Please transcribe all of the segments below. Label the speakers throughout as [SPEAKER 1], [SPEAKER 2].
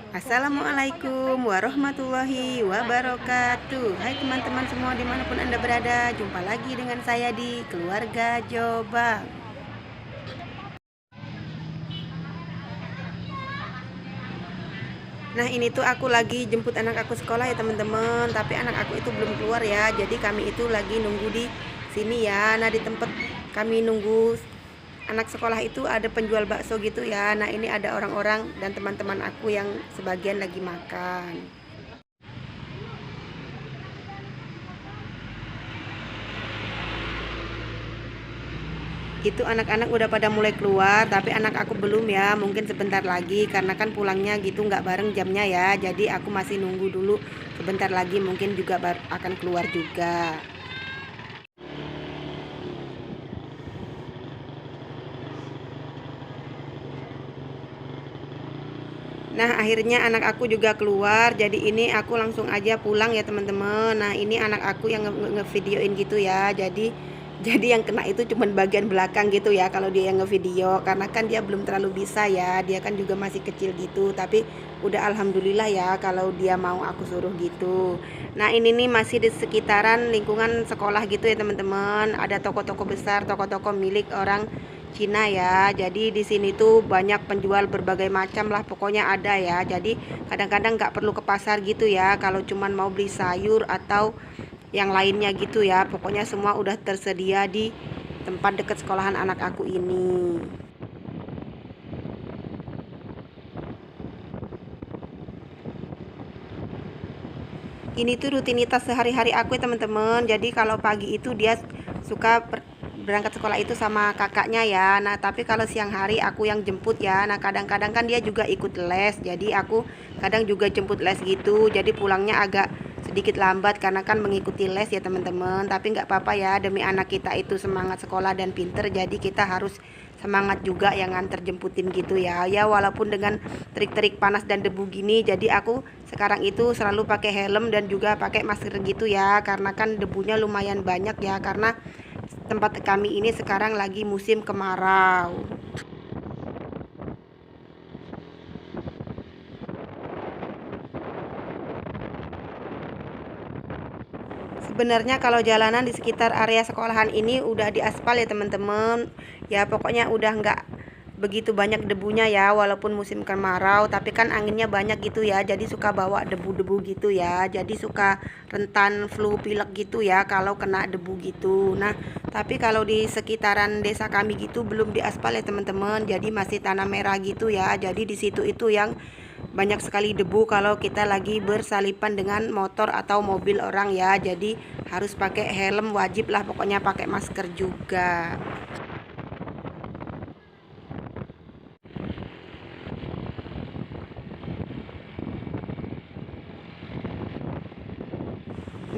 [SPEAKER 1] Assalamualaikum warahmatullahi wabarakatuh. Hai teman-teman semua dimanapun Anda berada, jumpa lagi dengan saya di Keluarga Joba. Nah ini tuh aku lagi jemput anak aku sekolah ya teman-teman. Tapi anak aku itu belum keluar ya. Jadi kami itu lagi nunggu di sini ya. Nah di tempat kami nunggu anak sekolah itu ada penjual bakso gitu ya. Nah ini ada orang-orang dan teman-teman aku yang sebagian lagi makan. Itu anak-anak udah pada mulai keluar, tapi anak aku belum ya, mungkin sebentar lagi karena kan pulangnya gitu nggak bareng jamnya ya. Jadi aku masih nunggu dulu, sebentar lagi mungkin juga akan keluar juga. Nah akhirnya anak aku juga keluar, jadi ini aku langsung aja pulang ya teman-teman. Nah ini anak aku yang ngevideoin gitu ya, jadi yang kena itu cuman bagian belakang gitu ya kalau dia yang ngevideo, karena kan dia belum terlalu bisa ya, dia kan juga masih kecil gitu. Tapi udah alhamdulillah ya kalau dia mau aku suruh gitu. Nah ini nih masih di sekitaran lingkungan sekolah gitu ya teman-teman, ada toko-toko besar, toko-toko milik orang Cina ya. Jadi di sini tuh banyak penjual berbagai macam lah, pokoknya ada ya. Jadi kadang-kadang nggak perlu ke pasar gitu ya kalau cuman mau beli sayur atau yang lainnya gitu ya. Pokoknya semua udah tersedia di tempat dekat sekolahan anak aku ini. Ini tuh rutinitas sehari-hari aku ya teman-teman. Jadi kalau pagi itu dia suka berangkat sekolah itu sama kakaknya ya. Nah tapi kalau siang hari aku yang jemput ya. Nah kadang-kadang kan dia juga ikut les, jadi aku kadang juga jemput les gitu. Jadi pulangnya agak sedikit lambat karena kan mengikuti les ya teman-teman. Tapi nggak apa-apa ya, demi anak kita itu semangat sekolah dan pinter, jadi kita harus semangat juga yang nganter jemputin gitu ya. Ya walaupun dengan terik-terik panas dan debu gini, jadi aku sekarang itu selalu pakai helm dan juga pakai masker gitu ya, karena kan debunya lumayan banyak ya, karena tempat kami ini sekarang lagi musim kemarau. Sebenarnya kalau jalanan di sekitar area sekolahan ini udah diaspal ya teman-teman. Ya pokoknya udah nggak begitu banyak debunya ya, walaupun musim kemarau, tapi kan anginnya banyak gitu ya, jadi suka bawa debu-debu gitu ya, jadi suka rentan flu pilek gitu ya kalau kena debu gitu. Nah tapi kalau di sekitaran desa kami gitu belum diaspal ya teman-teman, jadi masih tanah merah gitu ya, jadi di situ itu yang banyak sekali debu kalau kita lagi bersalipan dengan motor atau mobil orang ya. Jadi harus pakai helm, wajib lah pokoknya, pakai masker juga.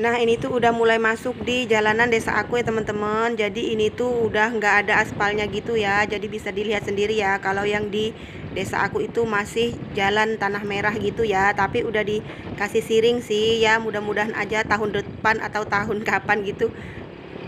[SPEAKER 1] Nah ini tuh udah mulai masuk di jalanan desa aku ya teman-teman. Jadi ini tuh udah nggak ada aspalnya gitu ya. Jadi bisa dilihat sendiri ya. Kalau yang di desa aku itu masih jalan tanah merah gitu ya. Tapi udah dikasih siring sih ya. Mudah-mudahan aja tahun depan atau tahun kapan gitu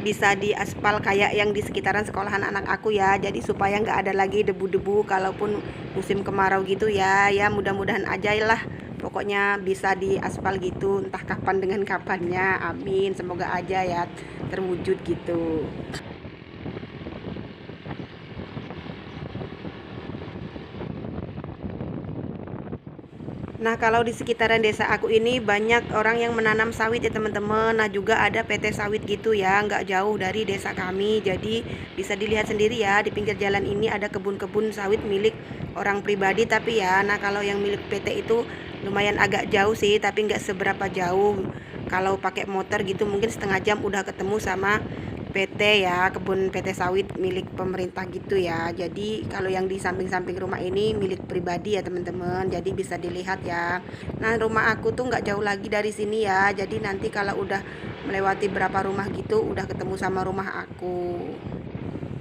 [SPEAKER 1] bisa diaspal kayak yang di sekitaran sekolahan anak aku ya. Jadi supaya nggak ada lagi debu-debu kalaupun musim kemarau gitu ya. Ya mudah-mudahan aja lah, pokoknya bisa diaspal gitu, entah kapan dengan kapannya, amin, semoga aja ya terwujud gitu. Nah kalau di sekitaran desa aku ini banyak orang yang menanam sawit ya teman-teman. Nah juga ada PT sawit gitu ya, nggak jauh dari desa kami. Jadi bisa dilihat sendiri ya, di pinggir jalan ini ada kebun-kebun sawit milik orang pribadi tapi ya. Nah kalau yang milik PT itu lumayan agak jauh sih, tapi nggak seberapa jauh. Kalau pakai motor gitu mungkin setengah jam udah ketemu sama PT ya, kebun PT sawit milik pemerintah gitu ya. Jadi kalau yang di samping-samping rumah ini milik pribadi ya teman-teman, jadi bisa dilihat ya. Nah rumah aku tuh nggak jauh lagi dari sini ya, jadi nanti kalau udah melewati berapa rumah gitu udah ketemu sama rumah aku.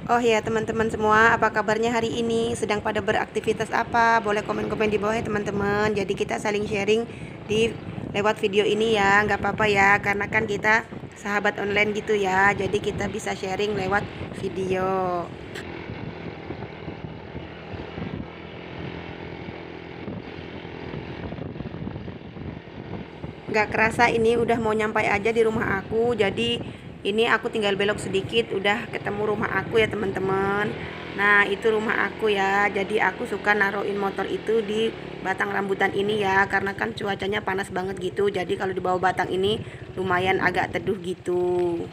[SPEAKER 1] Oh ya teman-teman semua, apa kabarnya hari ini? Sedang pada beraktivitas apa? Boleh komen-komen di bawah ya teman-teman. Jadi kita saling sharing di lewat video ini ya, nggak apa-apa ya, karena kan kita sahabat online gitu ya. Jadi kita bisa sharing lewat video. Nggak kerasa ini udah mau nyampai aja di rumah aku. Jadi ini aku tinggal belok sedikit udah ketemu rumah aku ya teman-teman. Nah itu rumah aku ya. Jadi aku suka naruhin motor itu di batang rambutan ini ya, karena kan cuacanya panas banget gitu. Jadi kalau di bawah batang ini lumayan agak teduh gitu.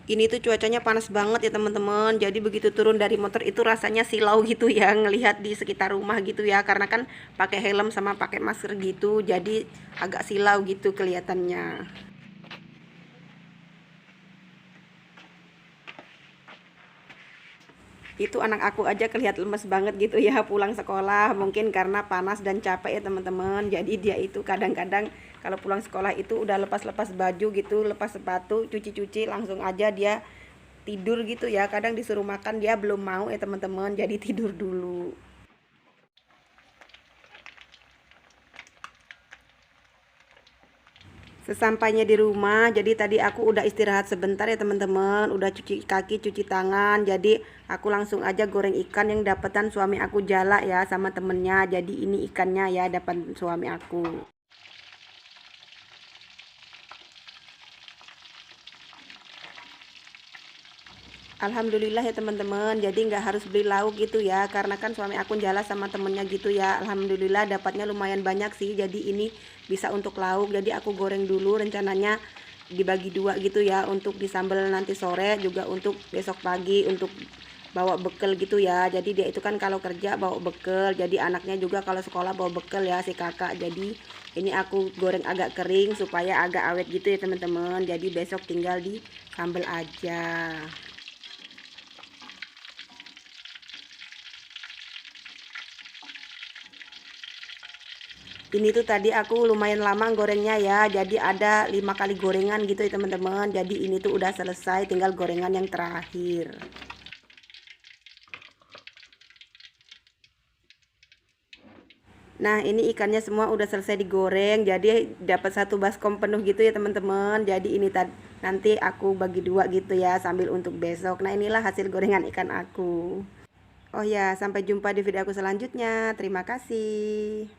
[SPEAKER 1] Ini tuh cuacanya panas banget ya teman-teman. Jadi begitu turun dari motor itu rasanya silau gitu ya ngelihat di sekitar rumah gitu ya. Karena kan pakai helm sama pakai masker gitu. Jadi agak silau gitu kelihatannya. Itu anak aku aja kelihatan lemes banget gitu ya pulang sekolah, mungkin karena panas dan capek ya teman-teman. Jadi dia itu kadang-kadang kalau pulang sekolah itu udah lepas-lepas baju gitu, lepas sepatu, cuci-cuci langsung aja dia tidur gitu ya. Kadang disuruh makan dia belum mau ya teman-teman, jadi tidur dulu. Sesampainya di rumah, jadi tadi aku udah istirahat sebentar ya teman-teman, udah cuci kaki, cuci tangan. Jadi aku langsung aja goreng ikan yang dapetan suami aku jala ya sama temennya. Jadi ini ikannya ya dapat suami aku. Alhamdulillah ya teman-teman, jadi nggak harus beli lauk gitu ya, karena kan suami aku jala sama temennya gitu ya. Alhamdulillah dapatnya lumayan banyak sih, jadi ini bisa untuk lauk. Jadi aku goreng dulu, rencananya dibagi dua gitu ya, untuk disambal nanti sore juga untuk besok pagi untuk bawa bekal gitu ya. Jadi dia itu kan kalau kerja bawa bekal, jadi anaknya juga kalau sekolah bawa bekal ya si kakak. Jadi ini aku goreng agak kering supaya agak awet gitu ya teman-teman. Jadi besok tinggal disambal aja. Ini tuh tadi aku lumayan lama gorengnya ya, jadi ada 5 kali gorengan gitu ya teman-teman. Jadi ini tuh udah selesai, tinggal gorengan yang terakhir. Nah ini ikannya semua udah selesai digoreng, jadi dapat satu baskom penuh gitu ya teman-teman. Jadi ini nanti aku bagi dua gitu ya sambil untuk besok. Nah inilah hasil gorengan ikan aku. Oh ya, sampai jumpa di video aku selanjutnya. Terima kasih.